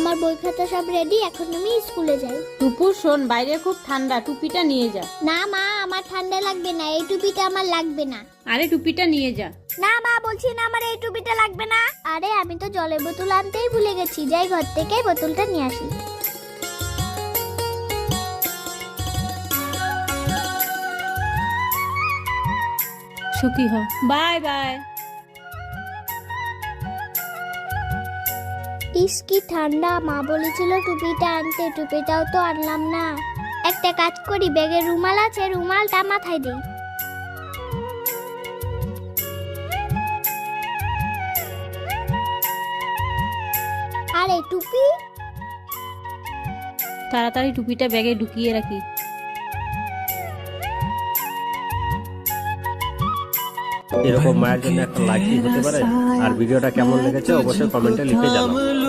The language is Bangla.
আমার বই খাতা সব রেডি, এখন আমি স্কুলে যাই। টুপু শোন, বাইরে খুব ঠান্ডা, টুপিটা নিয়ে যা। না মা, আমার ঠান্ডা লাগবে না, এই টুপিটা আমার লাগবে না। আরে টুপিটা নিয়ে যা। না মা, বলছি না আমার এই টুপিটা লাগবে না। আরে আমি তো জলের বোতল আনতেই ভুলে গেছি, যাই ঘর থেকে বোতলটা নিয়ে আসি। সুখী হ। Bye bye. ইস কি ঠান্ডা, মা বলেছিল টুপিটা আনতে, টুপিটাও তো আনলাম না। একটা কাজ করি, ব্যাগে রুমাল আছে, রুমালটা মাথায় দিই। আরে টুপি, তাড়াতাড়ি টুপিটা ব্যাগে ঢুকিয়ে রাখি। এরকম মায়ের জন্য একটা লাইক হতে পারে। আর ভিডিওটা কেমন লেগেছে অবশ্যই কমেন্টে লিখে জানাও।